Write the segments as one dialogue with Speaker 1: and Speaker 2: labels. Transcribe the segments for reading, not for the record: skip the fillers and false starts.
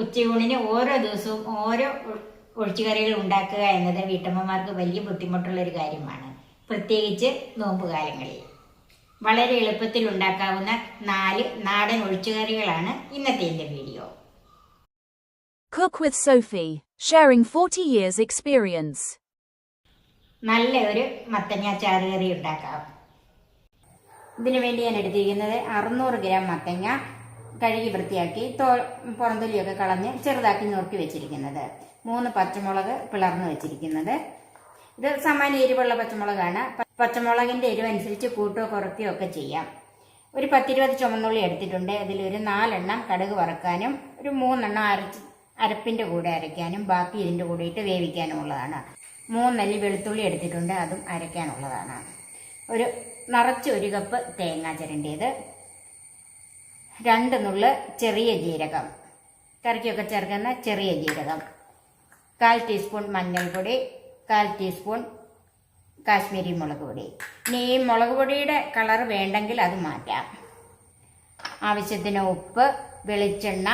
Speaker 1: ഉച്ചയൂണിന് ഓരോ ദിവസവും ഓരോ ഒഴിച്ചുകറികൾ ഉണ്ടാക്കുക എന്നത് വീട്ടമ്മമാർക്ക് വലിയ ബുദ്ധിമുട്ടുള്ള ഒരു കാര്യമാണ്, പ്രത്യേകിച്ച് നോമ്പുകാലങ്ങളിൽ. വളരെ എളുപ്പത്തിൽ ഉണ്ടാക്കാവുന്ന 4 നാടൻ ഒഴിച്ചുകറികളാണ് ഇന്നത്തെ എൻ്റെ video.
Speaker 2: Cook with Sophie, sharing 40 years experience.
Speaker 1: നല്ല ഒരു മത്തങ്ങ ചാറുകറി ഉണ്ടാക്കാം. ഇതിനു വേണ്ടി ഞാൻ എടുത്തിരിക്കുന്നത് 600 ഗ്രാം മത്തങ്ങ കഴുകി വൃത്തിയാക്കി പുറന്തൊലിയൊക്കെ കളഞ്ഞ് ചെറുതാക്കി നുറുക്കി വെച്ചിരിക്കുന്നത്, 3 പച്ചമുളക് പിളർന്ന് വെച്ചിരിക്കുന്നത്. ഇത് സാമാന്യ എരിവുള്ള പച്ചമുളകാണ്. പച്ചമുളകിന്റെ എരിവനുസരിച്ച് കൂട്ടോ കുറയ്ക്കുകയോ ഒക്കെ ചെയ്യാം. ഒരു 10-20 ചുമന്നുള്ളി എടുത്തിട്ടുണ്ട്. അതിലൊരു 4 എണ്ണം കടുക് വറക്കാനും ഒരു 3 എണ്ണം അരപ്പിന്റെ കൂടെ അരയ്ക്കാനും ബാക്കി ഇതിന്റെ കൂടെ ഇട്ട് വേവിക്കാനും ഉള്ളതാണ്. 3 അല്ലി വെളുത്തുള്ളി എടുത്തിട്ടുണ്ട്, അതും അരയ്ക്കാനുള്ളതാണ്. നിറച്ച് 1 കപ്പ് തേങ്ങ ചിരണ്ടിയത്, 2 നുള്ള് ചെറിയ ജീരകം, കറിക്കൊക്കെ ചേർക്കുന്ന ചെറിയ ജീരകം, 1/4 ടീസ്പൂൺ മഞ്ഞൾപ്പൊടി, 1/4 ടീസ്പൂൺ കാശ്മീരി മുളക് പൊടി. ഇനി ഈ മുളക് പൊടിയുടെ കളർ വേണ്ടെങ്കിൽ അത് മാറ്റാം. ആവശ്യത്തിന് ഉപ്പ്, വെളിച്ചെണ്ണ,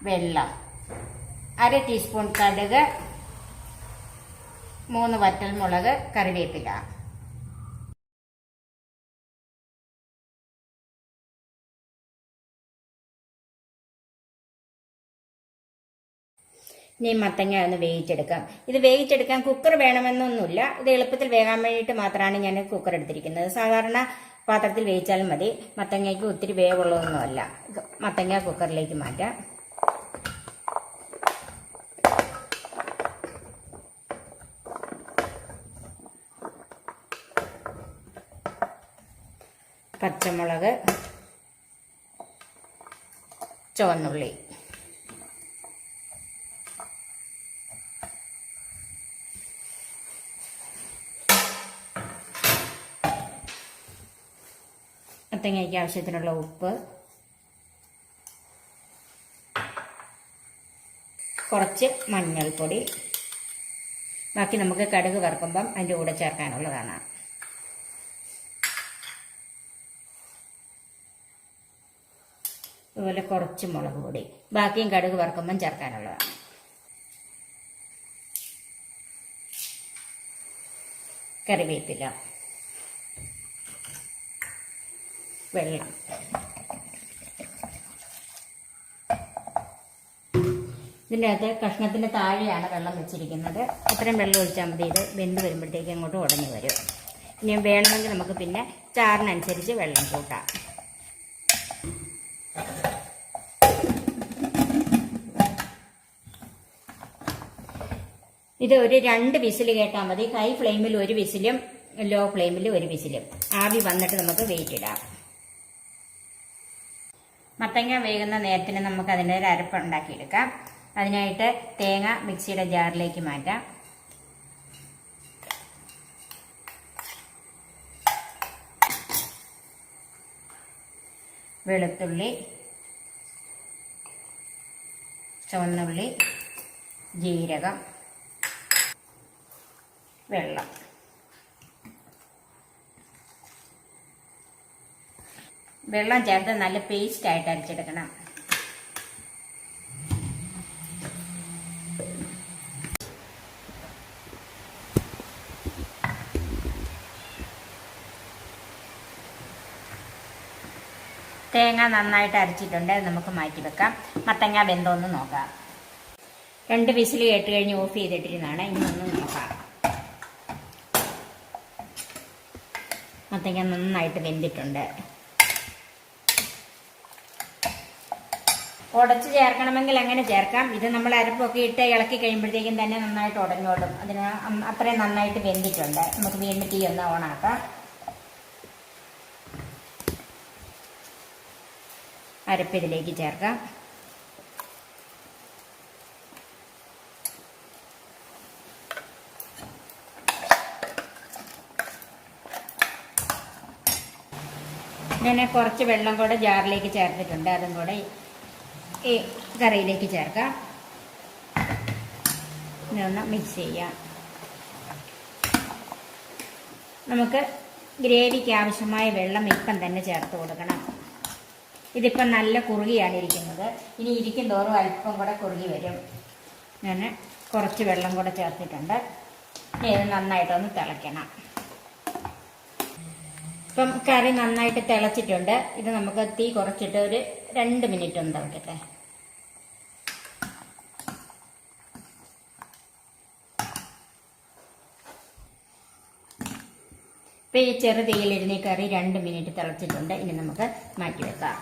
Speaker 1: വെള്ളം, 1/2 ടീസ്പൂൺ കടുക്, 3 വറ്റൽമുളക്, കറിവേപ്പില. ഇനി മത്തങ്ങ ഒന്ന് വേവിച്ചെടുക്കാം. ഇത് വേവിച്ചെടുക്കാൻ കുക്കർ വേണമെന്നൊന്നുമില്ല. ഇത് എളുപ്പത്തിൽ വേകാൻ വേണ്ടിയിട്ട് മാത്രമാണ് ഞാൻ കുക്കർ എടുത്തിരിക്കുന്നത്. സാധാരണ പാത്രത്തിൽ വേവിച്ചാലും മതി. മത്തങ്ങയ്ക്ക് ഒത്തിരി വേവുള്ളതൊന്നുമല്ല. മത്തങ്ങ കുക്കറിലേക്ക് മാറ്റാം. പച്ചമുളക്, ചുവന്നുള്ളി, മത്തങ്ങയ്ക്ക് ആവശ്യത്തിനുള്ള ഉപ്പ്, കുറച്ച് മഞ്ഞൾപ്പൊടി. ബാക്കി നമുക്ക് കടുക് വറുക്കുമ്പം അതിൻ്റെ കൂടെ ചേർക്കാനുള്ളതാണ്. അതുപോലെ കുറച്ച് മുളക് പൊടി, ബാക്കിയും കടുക് വറുക്കുമ്പം ചേർക്കാനുള്ളതാണ്. കറിവേപ്പില, വെള്ളം. ഇതിൻ്റെ അകത്ത് കഷ്ണത്തിൻ്റെ താഴെയാണ് വെള്ളം വെച്ചിരിക്കുന്നത്. അത്രയും വെള്ളം ഒഴിച്ചാൽ മതി. ഇത് വെന്ത് വരുമ്പോഴത്തേക്ക് അങ്ങോട്ട് ഉടഞ്ഞു വരും. ഇനി വേണമെങ്കിൽ നമുക്ക് പിന്നെ ചാറിനനുസരിച്ച് വെള്ളം കൂട്ടാം. ഇത് ഒരു 2 വിസിൽ കേട്ടാൽ മതി. ഹൈ ഫ്ലെയിമിൽ 1 വിസിലും ലോ ഫ്ലെയിമിൽ 1 വിസിലും. ആവി വന്നിട്ട് നമുക്ക് വെയിറ്റ് ഇടാം. മത്തങ്ങ വേകുന്ന നേരത്തിന് നമുക്ക് അതിൻ്റെ ഒരു അരപ്പ് ഉണ്ടാക്കിയെടുക്കാം. അതിനായിട്ട് തേങ്ങ മിക്സിയുടെ ജാറിലേക്ക് മാറ്റാം. വെളുത്തുള്ളി, ചുവന്നുള്ളി, ജീരകം, വെള്ളം. വെള്ളം ചേർത്ത് നല്ല പേസ്റ്റ് ആയിട്ട് അരച്ചെടുക്കണം. തേങ്ങ നന്നായിട്ട് അരച്ചിട്ടുണ്ട്. നമുക്ക് മാറ്റി വെക്കാം. മത്തങ്ങ വെന്തോന്ന് നോക്കാം. 2 വിസിൽ കേട്ട് കഴിഞ്ഞ് ഓഫ് ചെയ്തിട്ടിരുന്നതാണ്. ഇനി ഒന്ന് നോക്കാം. മത്തങ്ങ നന്നായിട്ട് വെന്തിട്ടുണ്ട്. ഉടച്ച് ചേർക്കണമെങ്കിൽ അങ്ങനെ ചേർക്കാം. ഇത് നമ്മൾ അരപ്പൊക്കെ ഇട്ട് ഇളക്കി കഴിയുമ്പോഴത്തേക്കും തന്നെ നന്നായിട്ട് ഉടഞ്ഞോടും. അതിന് അത്രയും നന്നായിട്ട് വെന്തിട്ടുണ്ട്. നമുക്ക് വീണ്ടും തീ ഒന്ന് ഓണാക്കാം. അരപ്പ് ഇതിലേക്ക് ചേർക്കാം. ഞാൻ കുറച്ച് വെള്ളം കൂടെ ജാറിലേക്ക് ചേർത്തിട്ടുണ്ട്. അതും കൂടെ ഈ കറിയിലേക്ക് ചേർക്കാം. ഇതൊന്ന് മിക്സ് ചെയ്യാം. നമുക്ക് ഗ്രേവിക്ക് ആവശ്യമായ വെള്ളം ഇപ്പം തന്നെ ചേർത്ത് കൊടുക്കണം. ഇതിപ്പം നല്ല കുറുകിയാണ് ഇരിക്കുന്നത്. ഇനി ഇരിക്കും തോറും അല്പം കൂടെ കുറുകി വരും. ഞാൻ കുറച്ച് വെള്ളം കൂടെ ചേർത്തിട്ടുണ്ട്. ഇനി ഇത് നന്നായിട്ടൊന്ന് തിളയ്ക്കണം. ഇപ്പം കറി നന്നായിട്ട് തിളച്ചിട്ടുണ്ട്. ഇത് നമുക്ക് തീ കുറച്ചിട്ട് ഒരു 2 മിനിറ്റ് ഒന്ന് തിളക്കട്ടെ. ഇപ്പം ഈ ചെറു തീയിലിരുന്ന് ഈ കറി 2 മിനിറ്റ് തിളച്ചിട്ടുണ്ട്. ഇനി നമുക്ക് മാറ്റി വെക്കാം.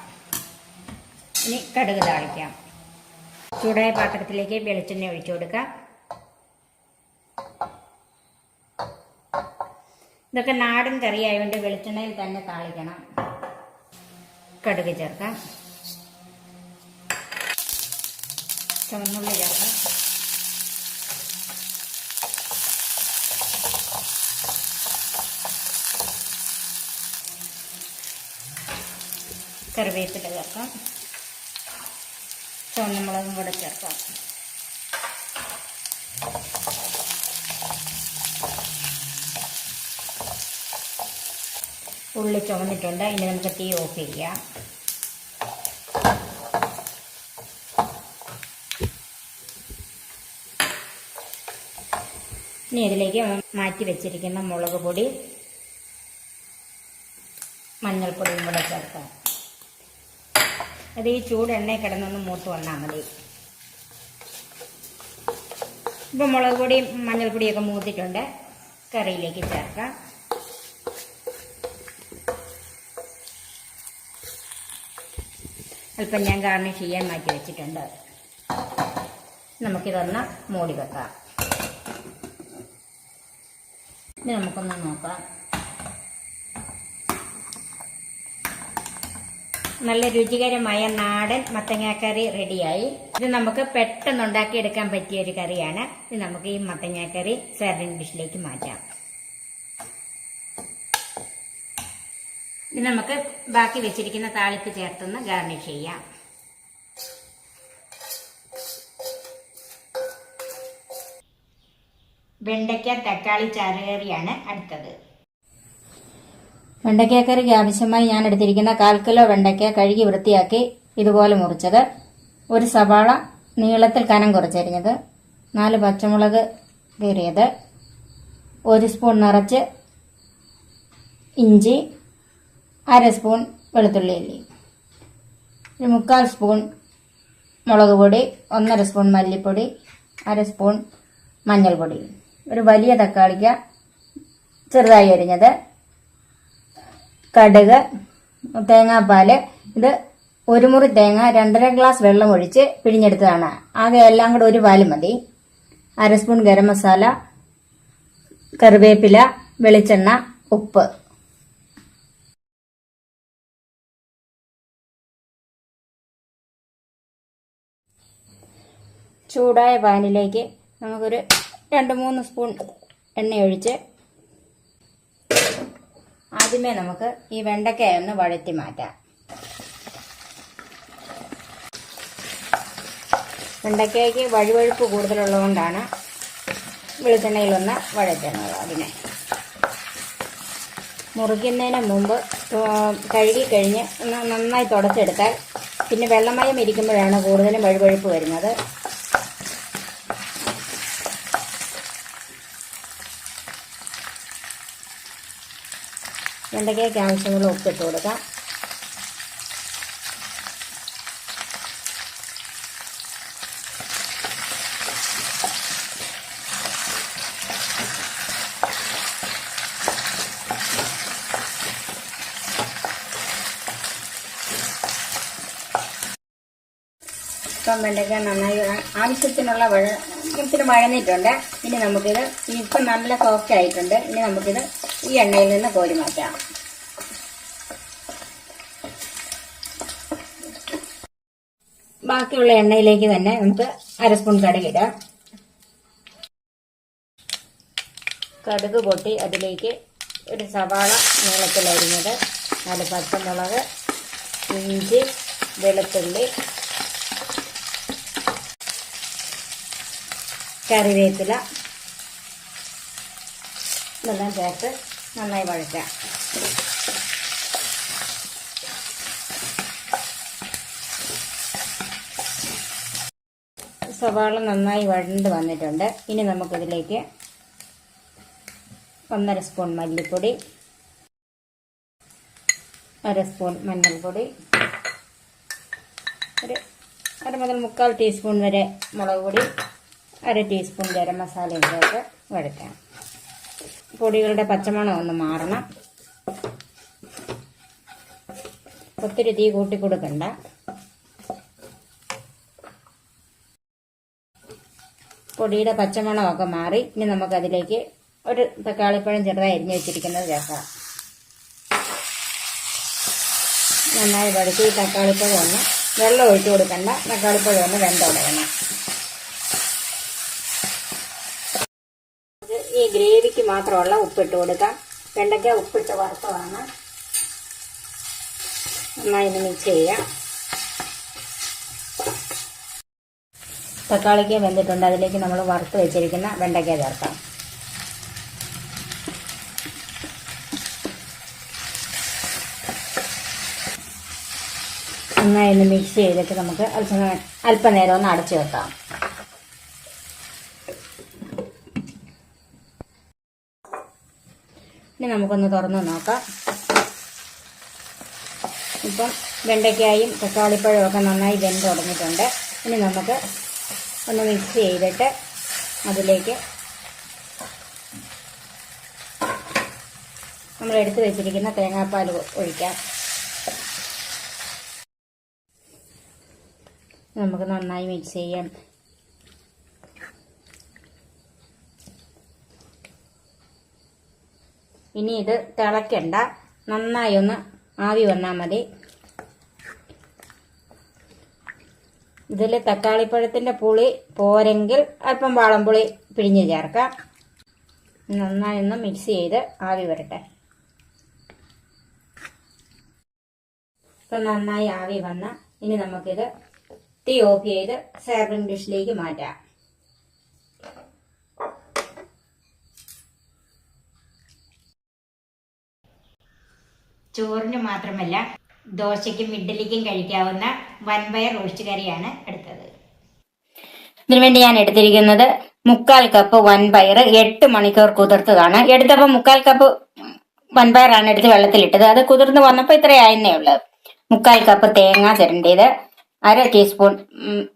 Speaker 1: ഇനി കടുക് താളിക്കാം. ചൂടായ പാത്രത്തിലേക്ക് വെളിച്ചെണ്ണ ഒഴിച്ചു കൊടുക്കാം. ഇതൊക്കെ നാടൻ കറി ആയതുകൊണ്ട് വെളിച്ചെണ്ണയിൽ തന്നെ താളിക്കണം. കടുക് ചേർക്കാം. ചുവന്നുള്ളി ചേർക്കാം. കറിവേപ്പില ചേർക്കാം. ചുവന്നമുളകും കൂടെ ചേർക്കാം. ഉള്ളി ചുവന്നിട്ടുണ്ട്. ഇനി നമുക്ക് തീ ഓഫ് ചെയ്യാം. ഇനി ഇതിലേക്ക് മാറ്റി വെച്ചിരിക്കുന്ന മുളക് പൊടി, മഞ്ഞൾപ്പൊടിയും കൂടെ ചേർക്കാം. അത് ഈ ചൂട് എണ്ണയിൽ കിടന്നൊന്ന് മൂത്ത് വന്നാൽ മതി. ഇപ്പം മുളക് പൊടിയും മഞ്ഞൾപ്പൊടിയൊക്കെ മൂത്തിട്ടുണ്ട്. കറിയിലേക്ക് ചേർക്കാം. അല്പം ഞാൻ ഗാർണിഷ് ചെയ്യാൻ മാറ്റി വെച്ചിട്ടുണ്ട്. നമുക്കിതൊന്ന് മൂടി വെക്കാം. ഇനി നമുക്കൊന്ന് നോക്കാം. നല്ല രുചികരമായ നാടൻ മത്തങ്ങാക്കറി റെഡിയായി. ഇത് നമുക്ക് പെട്ടെന്ന് ഉണ്ടാക്കിയെടുക്കാൻ പറ്റിയ ഒരു കറിയാണ്. ഇത് നമുക്ക് ഈ മത്തങ്ങാക്കറി സെർവിംഗ് ഡിഷിലേക്ക് മാറ്റാം. ഇത് നമുക്ക് ബാക്കി വെച്ചിരിക്കുന്ന താളിപ്പ് ചേർത്തൊന്ന് ഗാർണിഷ് ചെയ്യാം. വെണ്ടയ്ക്ക തക്കാളി ചാറുകറിയാണ് അടുത്തത്. വെണ്ടയ്ക്കക്കറിക്ക് ആവശ്യമായി ഞാൻ എടുത്തിരിക്കുന്ന 1/4 കിലോ വെണ്ടയ്ക്ക കഴുകി വൃത്തിയാക്കി ഇതുപോലെ മുറിച്ചത്, 1 സവാള നീളത്തിൽ കനം കുറച്ചരിഞ്ഞത്, 4 പച്ചമുളക് കീറിയത്, 1 സ്പൂൺ നിറച്ച് ഇഞ്ചി, 1/2 സ്പൂൺ വെളുത്തുള്ളി അല്ലി, 1/4 സ്പൂൺ മുളക് പൊടി, 1/2 സ്പൂൺ മല്ലിപ്പൊടി, 1/2 സ്പൂൺ മഞ്ഞൾപ്പൊടി, ഒരു വലിയ തക്കാളിക്ക ചെറുതായി അരിഞ്ഞത്, കടുക്, തേങ്ങാപ്പാല്. ഇത് 1 മുറി തേങ്ങ 2.5 ഗ്ലാസ് വെള്ളം ഒഴിച്ച് പിഴിഞ്ഞെടുത്തതാണ്. ആകെ എല്ലാം കൂടെ 1 പാല് മതി. 1/2 സ്പൂൺ ഗരം മസാല, കറിവേപ്പില, വെളിച്ചെണ്ണ, ഉപ്പ്. ചൂടായ പാനിലേക്ക് നമുക്കൊരു 2-3 സ്പൂൺ എണ്ണ ഒഴിച്ച് ആദ്യമേ നമുക്ക് ഈ വെണ്ടയ്ക്ക ഒന്ന് വഴറ്റി മാറ്റാം. വെണ്ടയ്ക്കയ്ക്ക് വഴുവഴുപ്പ് കൂടുതലുള്ളതുകൊണ്ടാണ് വെളിച്ചെണ്ണയിലൊന്ന് വഴറ്റുന്നത്. അതിനെ മുറിക്കുന്നതിന് മുമ്പ് കഴുകി കഴിഞ്ഞ് നന്നായി തുടച്ചെടുത്താൽ പിന്നെ വെള്ളമയം ഇരിക്കുമ്പോഴാണ് കൂടുതലും വഴുവഴുപ്പ് വരുന്നത്. വെണ്ടയ്ക്കയ്ക്ക് ആവശ്യമുള്ള ഉപ്പിട്ട് കൊടുക്കാം. ഇപ്പം വെണ്ടയ്ക്ക നന്നായി ആവശ്യത്തിനുള്ള ഇത്തിരി വഴന്നിട്ടുണ്ട്. ഇനി നമുക്കിത് ഇപ്പം നല്ല സോഫ്റ്റ് ആയിട്ടുണ്ട്. ഇനി നമുക്കിത് ഈ എണ്ണയിൽ നിന്ന് കോരി മാറ്റാം. ബാക്കിയുള്ള എണ്ണയിലേക്ക് തന്നെ നമുക്ക് 1/2 സ്പൂൺ കടുക് ഇടാം. കടുക് പൊട്ടി അതിലേക്ക് 1 സവാള നീളത്തിൽ അരിഞ്ഞത്, 4 പച്ചമുളക്, ഇഞ്ചി, വെളുത്തുള്ളി, കറിവേപ്പില ഇതെല്ലാം ചേർത്ത് നന്നായി വഴറ്റാം. സവാള നന്നായി വഴണ്ട് വന്നിട്ടുണ്ട്. ഇനി നമുക്കിതിലേക്ക് 1.5 സ്പൂൺ മല്ലിപ്പൊടി, 1 സ്പൂൺ മഞ്ഞൾപ്പൊടി, ഒരു 1 മുതൽ 3/4 ടീസ്പൂൺ വരെ മുളക് പൊടി, 1 ടീസ്പൂൺ ഗരം മസാല ഇതൊക്കെ വഴറ്റാം. പൊടികളുടെ പച്ചമണം ഒന്ന് മാറണം. ഒത്തിരി തീ കൂട്ടി കൊടുക്കണ്ട. പൊടിയുടെ പച്ചമണമൊക്കെ മാറി. ഇനി നമുക്കതിലേക്ക് ഒരു തക്കാളിപ്പഴം ചെറുതായി അരിഞ്ഞ് വെച്ചിരിക്കുന്നത് ചേർക്കാം. നന്നായി വഴറ്റി ഈ തക്കാളിപ്പഴം ഒന്ന്, വെള്ളം ഒഴിച്ചു കൊടുക്കണ്ട, തക്കാളിപ്പഴം ഒന്ന് വെന്തുടയണം. ഈ ഗ്രേവിക്ക് മാത്രമുള്ള ഉപ്പിട്ട് കൊടുക്കാം. വെണ്ടയ്ക്ക ഉപ്പിട്ട് വറുത്തതാണ്. നന്നായി ഒന്ന് മിക്സ് ചെയ്യാം. തക്കാളിക്ക് വെന്തിട്ടുണ്ട്. അതിലേക്ക് നമ്മൾ വറുത്ത് വെച്ചിരിക്കുന്ന വെണ്ടയ്ക്ക ചേർക്കാം. നന്നായി ഒന്ന് മിക്സ് ചെയ്തിട്ട് നമുക്ക് അല്പനേരം ഒന്ന് അടച്ചു വെക്കാം. ഇനി നമുക്കൊന്ന് തുറന്ന് നോക്കാം. ഇപ്പം വെണ്ടയ്ക്കായും തക്കാളിപ്പഴവും ഒക്കെ നന്നായി വെന്ത് തുടങ്ങിയിട്ടുണ്ട്. ഇനി നമുക്ക് ഒന്ന് മിക്സ് ചെയ്തിട്ട് അതിലേക്ക് നമ്മൾ എടുത്തു വെച്ചിരിക്കുന്ന തേങ്ങാപ്പാൽ ഒഴിക്കാം. നമുക്ക് നന്നായി മിക്സ് ചെയ്യാം. ഇനി ഇത് തിളയ്ക്കണ്ട, നന്നായി ഒന്ന് ആവി വന്നാൽ മതി. ഇതിൽ തക്കാളിപ്പഴത്തിൻ്റെ പുളി പോരെങ്കിൽ അല്പം വാളംപുളി പിഴിഞ്ഞ് ചേർക്കാം. നന്നായി ഒന്ന് മിക്സ് ചെയ്ത് ആവി വരട്ടെ. ഇപ്പം നന്നായി ആവി വന്ന ഇനി നമുക്കിത് തീ ഓഫ് ചെയ്ത് സെർവിംഗ് ഡിഷിലേക്ക് മാറ്റാം. ചോറിന് മാത്രമല്ല ദോശയ്ക്കും ഇഡ്ഡലിക്കും കഴിക്കാവുന്ന വൻപയർ റോസ്റ്റ് കറിയാണ് എടുത്തത്. ഇതിനുവേണ്ടി ഞാൻ എടുത്തിരിക്കുന്നത് 3/4 കപ്പ് വൻപയർ 8 മണിക്കൂർ കുതിർത്തതാണ്. എടുത്തപ്പോൾ 3/4 കപ്പ് വൻപയറാണ് എടുത്ത് വെള്ളത്തിലിട്ടത്. അത് കുതിർന്ന് വന്നപ്പോൾ ഇത്രയായിരുന്നേ ഉള്ളൂ. 3/4 കപ്പ് തേങ്ങ ചിരണ്ടിയത്, 1/2 ടീസ്പൂൺ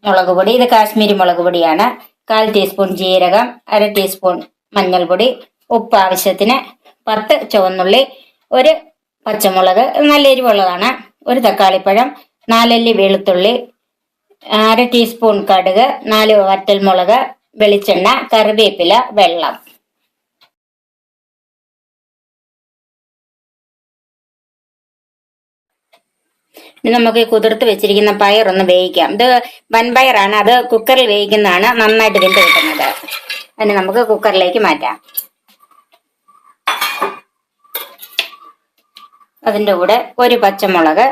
Speaker 1: മുളക് പൊടി, ഇത് കാശ്മീരി മുളക് പൊടിയാണ്, 1/4 ടീസ്പൂൺ ജീരകം, 1/2 ടീസ്പൂൺ മഞ്ഞൾപ്പൊടി, ഉപ്പ് ആവശ്യത്തിന്, 10 ചുവന്നുള്ളി, 1 പച്ചമുളക് നല്ല എരിവുള്ളതാണ്, 1 തക്കാളിപ്പഴം, 4 അല്ലി വെളുത്തുള്ളി, 1/2 ടീസ്പൂൺ കടുക്, 4 വറ്റൽമുളക്, വെളിച്ചെണ്ണ, കറിവേപ്പില, വെള്ളം. ഇനി നമുക്ക് കുതിർത്ത് വെച്ചിരിക്കുന്ന പയറൊന്ന് വേവിക്കാം. ഇത് വൻപയറാണ്, അത് കുക്കറിൽ വേവിക്കുന്നതാണ് നന്നായിട്ട് വെന്ത് കിട്ടുന്നത്. അതിന് നമുക്ക് കുക്കറിലേക്ക് മാറ്റാം. അതിൻ്റെ കൂടെ 1 പച്ചമുളക്,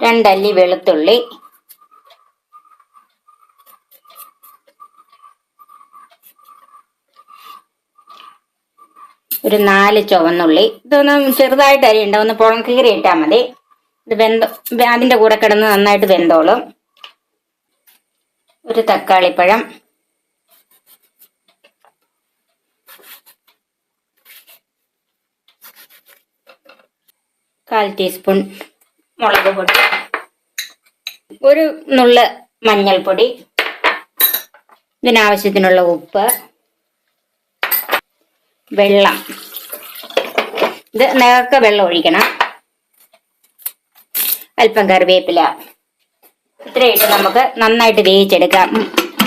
Speaker 1: 2 അല്ലി വെളുത്തുള്ളി, 4 ചുവന്നുള്ളി. ഇതൊന്ന് ചെറുതായിട്ട് അരിയുണ്ട, ഒന്ന് പുറം കീറി ഇട്ടാൽ മതി. ഇത് അതിൻ്റെ കൂടെ കിടന്ന് നന്നായിട്ട് വെന്തോളും. 1 തക്കാളിപ്പഴം, 1/4 ടീസ്പൂൺ മുളക് പൊടി, 1 നുള്ള് മഞ്ഞൾപ്പൊടി, ഇതിനാവശ്യത്തിനുള്ള ഉപ്പ്, വെള്ളം. ഇത് നേർക്ക വെള്ളം ഒഴിക്കണം. അല്പം കറിവേപ്പില. ഇത്രയിട്ട് നമുക്ക് നന്നായിട്ട് വേവിച്ചെടുക്കാം.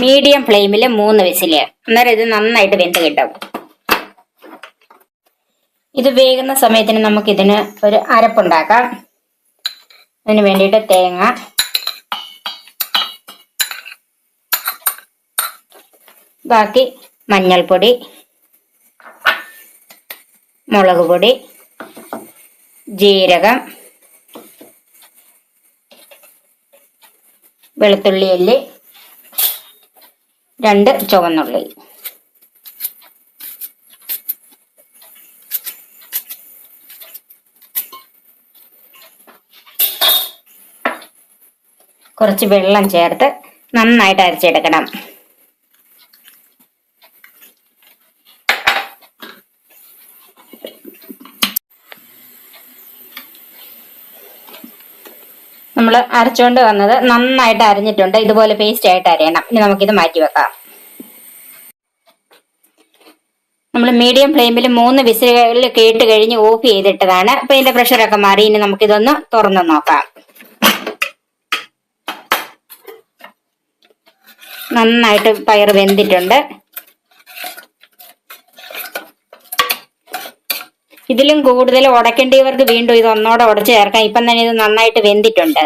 Speaker 1: മീഡിയം ഫ്ലെയിമിൽ 3 വിസില്. അന്നേരം ഇത് നന്നായിട്ട് വെന്ത് കിട്ടും. ഇത് വേകുന്ന സമയത്തിന് നമുക്കിതിന് ഒരു അരപ്പുണ്ടാക്കാം. അതിന് വേണ്ടിയിട്ട് തേങ്ങ, ബാക്കി മഞ്ഞൾപ്പൊടി, മുളക് പൊടി, ജീരകം, വെളുത്തുള്ളി അല്ലി, 2 ചുവന്നുള്ളി. കുറച്ച് വെള്ളം ചേർത്ത് നന്നായിട്ട് അരച്ചെടുക്കണം. നമ്മൾ അരച്ചുകൊണ്ട് വന്നത് നന്നായിട്ട് അരഞ്ഞിട്ടുണ്ട്. ഇതുപോലെ പേസ്റ്റ് ആയിട്ട് അരയണം. ഇനി നമുക്കിത് മാറ്റി വെക്കാം. നമ്മൾ മീഡിയം ഫ്ലെയിമിൽ 3 വിസിലുകളിൽ കേട്ട് കഴിഞ്ഞ് ഓഫ് ചെയ്തിട്ടതാണ്. അപ്പൊ ഇതിന്റെ പ്രഷറൊക്കെ മാറി. ഇനി നമുക്കിതൊന്ന് തുറന്ന് നോക്കാം. നന്നായിട്ട് പയർ വെന്തിട്ടുണ്ട്. ഇതിലും കൂടുതൽ ഉടക്കേണ്ടിയവർക്ക് വീണ്ടും ഇത് ഒന്നോടെ ഉടച്ച് ചേർക്കാം. ഇപ്പം തന്നെ ഇത് നന്നായിട്ട് വെന്തിട്ടുണ്ട്.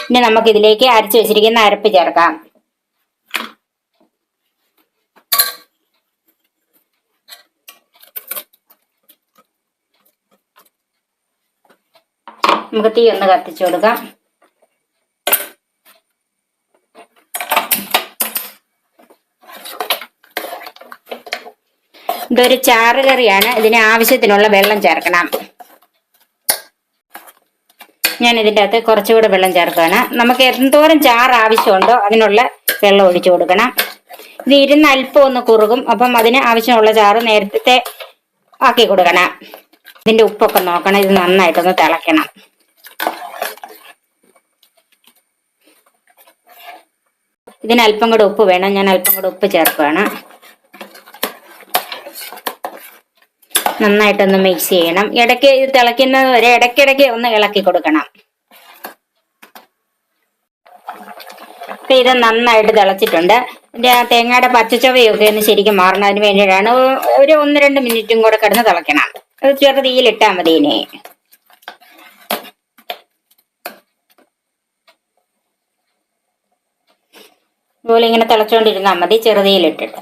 Speaker 1: ഇനി നമുക്ക് ഇതിലേക്ക് അരച്ചു വെച്ചിരിക്കുന്ന അരപ്പ് ചേർക്കാം. നമുക്ക് തീ ഒന്ന് കത്തിച്ചു കൊടുക്കാം. ഇതൊരു ചാറ് കറിയാണ്. ഇതിന് ആവശ്യത്തിനുള്ള വെള്ളം ചേർക്കണം. ഞാൻ ഇതിൻ്റെ അകത്ത് കുറച്ചുകൂടെ വെള്ളം ചേർക്കുകയാണ്. നമുക്ക് എന്തോരം ചാറ് ആവശ്യമുണ്ടോ അതിനുള്ള വെള്ളം ഒഴിച്ചു കൊടുക്കണം. ഇത് ഇരുന്ന് അല്പം ഒന്ന് കുറുകും. അപ്പം അതിന് ആവശ്യമുള്ള ചാറ് നേരത്തെ ആക്കി കൊടുക്കണം. ഇതിന്റെ ഉപ്പൊക്കെ നോക്കണം. ഇത് നന്നായിട്ടൊന്ന് തിളയ്ക്കണം. ഇതിന് അല്പം കൂടെ ഉപ്പ് വേണം. ഞാൻ അല്പം കൂടെ ഉപ്പ് ചേർക്കുകയാണ്. നന്നായിട്ടൊന്ന് മിക്സ് ചെയ്യണം. ഇടയ്ക്ക് ഇത് തിളയ്ക്കുന്നത് വരെ ഇടയ്ക്കിടയ്ക്ക് ഒന്ന് ഇളക്കി കൊടുക്കണം. ഇത് നന്നായിട്ട് തിളച്ചിട്ടുണ്ട്. ഇതിന്റെ തേങ്ങയുടെ പച്ചച്ചവയൊക്കെ ഒന്ന് ശരിക്കും മാറണം. അതിന് വേണ്ടിയിട്ടാണ് ഒരു 1-2 മിനിറ്റും കൂടെ കിടന്ന് തിളയ്ക്കണം. അത് ചെറുതീയിലിട്ടാൽ മതി. ഇനി ഇതുപോലെ ഇങ്ങനെ തിളച്ചുകൊണ്ടിരുന്നാൽ മതി, ചെറുതീയിലിട്ടിട്ട്.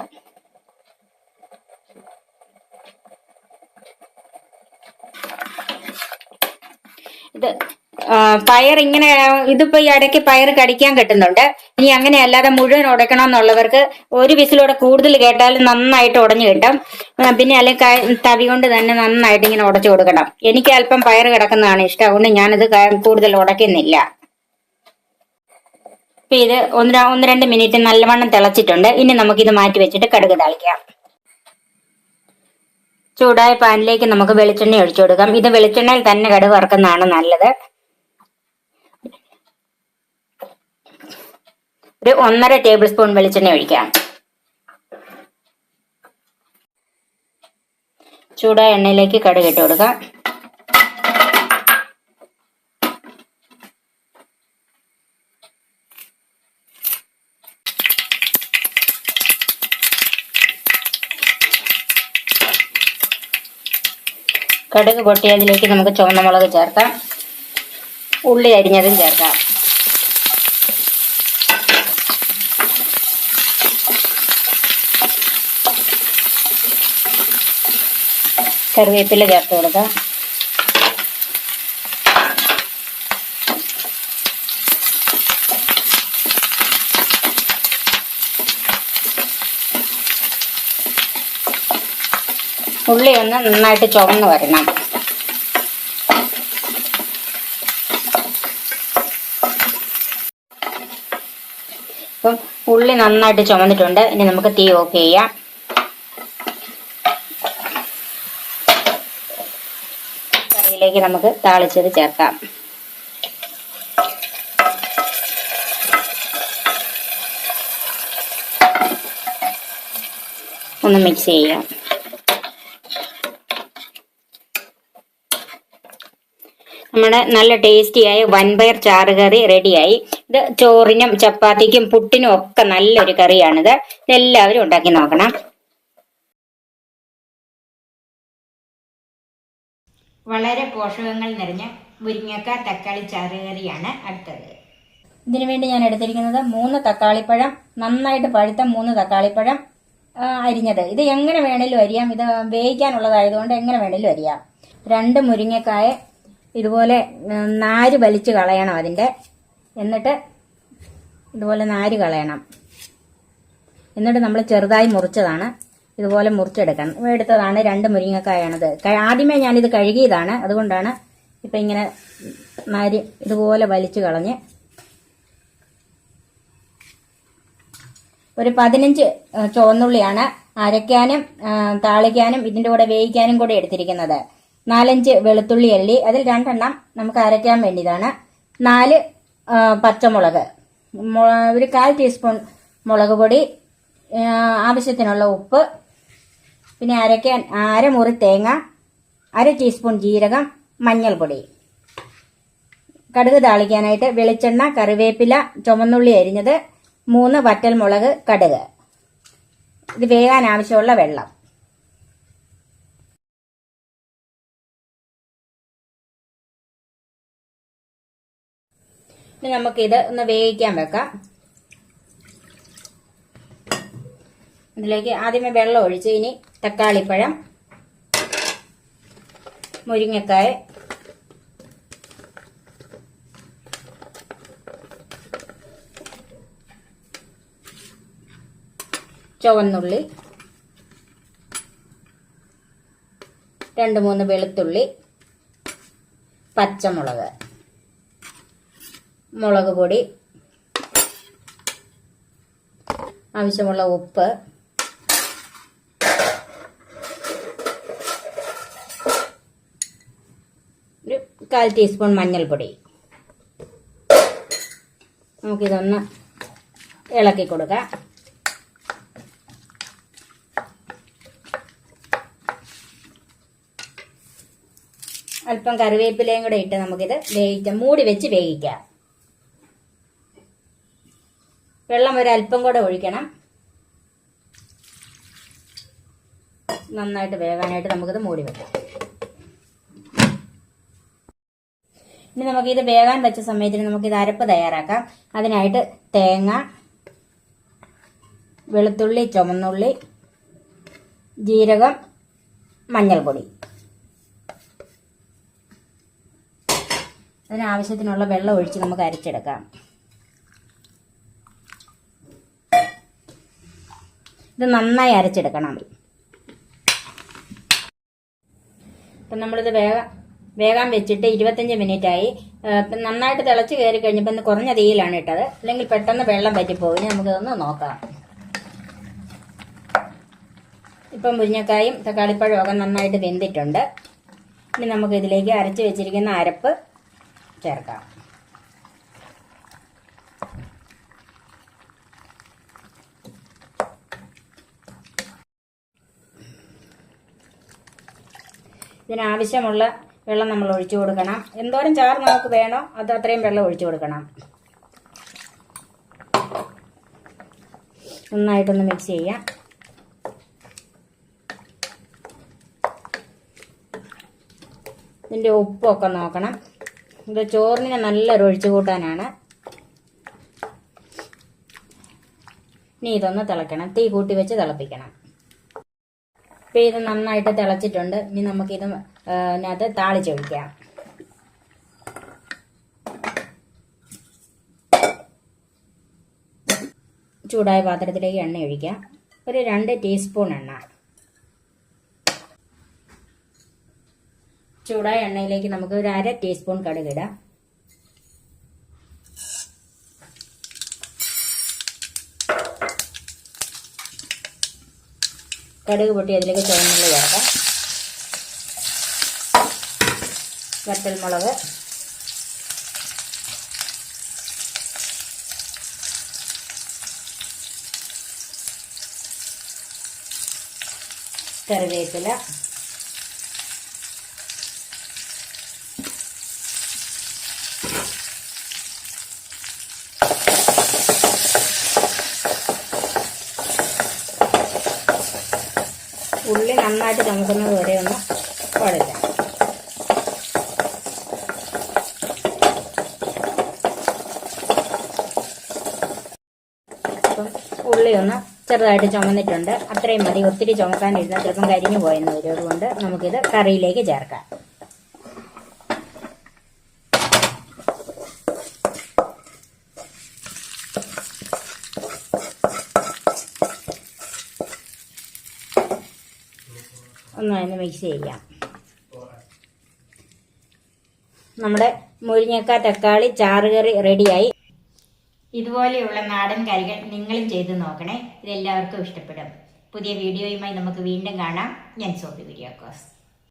Speaker 1: ഇത് പയർ ഇങ്ങനെ ഇതിപ്പോ ഈ ഇടയ്ക്ക് പയർ കടിക്കാൻ കിട്ടുന്നുണ്ട്. ഇനി അങ്ങനെ അല്ലാതെ മുഴുവൻ ഉടക്കണം എന്നുള്ളവർക്ക് ഒരു വിസിലൂടെ കൂടുതൽ കേട്ടാലും നന്നായിട്ട് ഉടഞ്ഞു കിട്ടും. പിന്നെ അല്ലെങ്കിൽ തവി കൊണ്ട് തന്നെ നന്നായിട്ട് ഇങ്ങനെ ഉടച്ചു കൊടുക്കണം. എനിക്ക് അല്പം പയർ കിടക്കുന്നതാണ് ഇഷ്ടം. അതുകൊണ്ട് ഞാനിത് കൂടുതൽ ഉടയ്ക്കുന്നില്ല. ഇപ്പൊ ഇത് 1-2 മിനിറ്റ് നല്ലവണ്ണം തിളച്ചിട്ടുണ്ട്. ഇനി നമുക്കിത് മാറ്റി വെച്ചിട്ട് കടുക് താളിക്കാം. ചൂടായ പാനിലേക്ക് നമുക്ക് വെളിച്ചെണ്ണ ഒഴിച്ചു കൊടുക്കാം. ഇത് വെളിച്ചെണ്ണയിൽ തന്നെ കടുക് വറുക്കുന്നതാണ് നല്ലത്. ഒരു 1.5 ടേബിൾ സ്പൂൺ വെളിച്ചെണ്ണ ഒഴിക്കാം. ചൂടായ എണ്ണയിലേക്ക് കടുക് ഇട്ട് കൊടുക്കാം. കടുക് പൊട്ടിയതിലേക്ക് നമുക്ക് ചുവന്ന മുളക് ചേർക്കാം. ഉള്ളി അരിഞ്ഞതും ചേർക്കാം. കറിവേപ്പില ചേർത്ത് കൊടുക്കാം. ഉള്ളി ഒന്ന് നന്നായിട്ട് ചുവന്ന് വരണം. അപ്പം ഉള്ളി നന്നായിട്ട് ചുമന്നിട്ടുണ്ട്. ഇനി നമുക്ക് തീ ഓഫ് ചെയ്യാം. കറിയിലേക്ക് നമുക്ക് താളിച്ചത് ചേർക്കാം. ഒന്ന് മിക്സ് ചെയ്യാം. നമ്മുടെ നല്ല ടേസ്റ്റിയായ വൻപയർ ചാറുകറി റെഡിയായി. ഇത് ചോറിനും ചപ്പാത്തിക്കും പുട്ടിനും ഒക്കെ നല്ലൊരു കറിയാണിത്. ഇതെല്ലാവരും ഉണ്ടാക്കി നോക്കണം. വളരെ പോഷകങ്ങൾ നിറഞ്ഞ മുരിങ്ങക്ക തക്കാളി ചാറുകറിയാണ് അടുത്തത്. ഇതിനു വേണ്ടി ഞാൻ എടുത്തിരിക്കുന്നത് 3 തക്കാളിപ്പഴം, നന്നായിട്ട് പഴുത്ത 3 തക്കാളിപ്പഴം അരിഞ്ഞത്. ഇത് എങ്ങനെ വേണേലും അരിയാം. ഇത് വേവിക്കാനുള്ളതായതുകൊണ്ട് എങ്ങനെ വേണേലും അരിയാം. 2 മുരിങ്ങക്കായ ഇതുപോലെ നാര് വലിച്ച് കളയണം അതിൻ്റെ. എന്നിട്ട് ഇതുപോലെ നാര് കളയണം. എന്നിട്ട് നമ്മൾ ചെറുതായി മുറിച്ചതാണ്. ഇതുപോലെ മുറിച്ചെടുക്കണം. എടുത്തതാണ് 2 മുരിങ്ങക്കായാണത്. ആദ്യമേ ഞാനിത് കഴുകിയതാണ്. അതുകൊണ്ടാണ് ഇപ്പം ഇങ്ങനെ നാര് ഇതുപോലെ വലിച്ചു കളഞ്ഞ് ഒരു 15 ചുവന്നുള്ളിയാണ് അരയ്ക്കാനും താളിക്കാനും ഇതിന്റെ കൂടെ വേവിക്കാനും കൂടെ എടുത്തിരിക്കുന്നത്. 4-5 വെളുത്തുള്ളി അല്ലി, അതിൽ 2 എണ്ണം നമുക്ക് അരയ്ക്കാൻ വേണ്ടിയതാണ്. 4 പച്ചമുളക്, ഒരു 1/4 ടീസ്പൂൺ മുളക് പൊടി, ആവശ്യത്തിനുള്ള ഉപ്പ്, പിന്നെ അരയ്ക്കാൻ അരമുറി തേങ്ങ, 1/2 ടീസ്പൂൺ ജീരകം, മഞ്ഞൾപ്പൊടി. കടുക് താളിക്കാനായിട്ട് വെളിച്ചെണ്ണ, കറിവേപ്പില, ചുമന്നുള്ളി അരിഞ്ഞത്, 3 വറ്റൽമുളക്, കടുക്. ഇത് വേകാൻ ആവശ്യമുള്ള വെള്ളം. ഇനി നമുക്കിത് ഒന്ന് വേവിക്കാൻ വെക്കാം. ഇതിലേക്ക് ആദ്യമേ വെള്ളം ഒഴിച്ച് ഇനി തക്കാളിപ്പഴം, മുരിങ്ങക്കായ, ചുവന്നുള്ളി, 2-3 വെളുത്തുള്ളി, പച്ചമുളക്, മുളക് പൊടി, ആവശ്യമുള്ള ഉപ്പ്, ഒരു 1/4 ടീസ്പൂൺ മഞ്ഞൾപ്പൊടി. നമുക്കിതൊന്ന് ഇളക്കി കൊടുക്കാം. അല്പം കറിവേപ്പിലയും കൂടെ ഇട്ട് നമുക്കിത് മൂടി വെച്ച് വേവിക്കാം. വെള്ളം ഒരല്പം കൂടെ ഒഴിക്കണം. നന്നായിട്ട് വേകാനായിട്ട് നമുക്കിത് മൂടി വെക്കാം. ഇനി നമുക്കിത് വേകാൻ വെച്ച സമയത്തിന് നമുക്കിത് അരപ്പ് തയ്യാറാക്കാം. അതിനായിട്ട് തേങ്ങ, വെളുത്തുള്ളി, ചുമന്നുള്ളി, ജീരകം, മഞ്ഞൾപ്പൊടി, അതിനാവശ്യത്തിനുള്ള വെള്ളം ഒഴിച്ച് നമുക്ക് അരച്ചെടുക്കാം. ഇത് നന്നായി അരച്ചെടുക്കണം. അപ്പം നമ്മളിത് വേഗം വെച്ചിട്ട് 25 മിനിറ്റായി. നന്നായിട്ട് തിളച്ച് കയറി കഴിഞ്ഞപ്പോൾ ഇന്ന് കുറഞ്ഞ തീയിലാണ് ഇട്ടത്, അല്ലെങ്കിൽ പെട്ടെന്ന് വെള്ളം പറ്റിപ്പോകും. ഇനി നമുക്കിതൊന്ന് നോക്കാം. ഇപ്പം മുരിങ്ങക്കായും തക്കാളിപ്പഴവും ഒക്കെ നന്നായിട്ട് വെന്തിട്ടുണ്ട്. ഇനി നമുക്ക് ഇതിലേക്ക് അരച്ച് വെച്ചിരിക്കുന്ന അരപ്പ് ചേർക്കാം. ഇതിനാവശ്യമുള്ള വെള്ളം നമ്മൾ ഒഴിച്ചു കൊടുക്കണം. എന്തോരം ചാറ് നമുക്ക് വേണോ അത് അത്രയും വെള്ളം ഒഴിച്ചു കൊടുക്കണം. നന്നായിട്ടൊന്ന് മിക്സ് ചെയ്യാം. ഇതിൻ്റെ ഉപ്പൊക്കെ നോക്കണം. ഇത് ചോറിന് നല്ലൊരു ഒഴിച്ചു കൂട്ടാനാണ്. ഇനി ഇതൊന്ന് തിളയ്ക്കണം. തീ കൂട്ടി വെച്ച് തിളപ്പിക്കണം. ഇപ്പം ഇത് നന്നായിട്ട് തിളച്ചിട്ടുണ്ട്. ഇനി നമുക്കിത് ഇതിനകത്ത് താളിച്ചൊഴിക്കാം. ചൂടായ പാത്രത്തിലേക്ക് എണ്ണ ഒഴിക്കാം. ഒരു 2 ടീസ്പൂൺ എണ്ണ. ചൂടായ എണ്ണയിലേക്ക് നമുക്ക് ഒരു 1/2 ടീസ്പൂൺ കടുക് ഇടാം. കടുക് പൊട്ടി അതിലേക്ക് ചുവന്നുള്ളി ചേർക്കാം. വറ്റൽമുളക്, കറിവേപ്പില, ഉള്ളി നന്നായിട്ട് ചുമക്കുന്നത് വരെ ഒന്ന് വഴറ്റാം. അപ്പം ഉള്ളി ഒന്ന് ചെറുതായിട്ട് ചുമന്നിട്ടുണ്ട്. അത്രയും മതി. ഒത്തിരി ചുമക്കാനിരുന്നാൽ ചിലപ്പം കരിഞ്ഞു പോയെന്ന് വരും. അതുകൊണ്ട് നമുക്കിത് കറിയിലേക്ക് ചേർക്കാം. ഒന്നൊന്ന് മിക്സ് ചെയ്യാം. നമ്മുടെ മുരിങ്ങക്ക തക്കാളി ചാറുകറി റെഡിയായി. ഇതുപോലെയുള്ള നാടൻ കറികൾ നിങ്ങളും ചെയ്ത് നോക്കണേ. ഇതെല്ലാവർക്കും ഇഷ്ടപ്പെടും. പുതിയ വീഡിയോയുമായി നമുക്ക് വീണ്ടും കാണാം. ഞാൻ സോഫി കുര്യാക്കോസ്.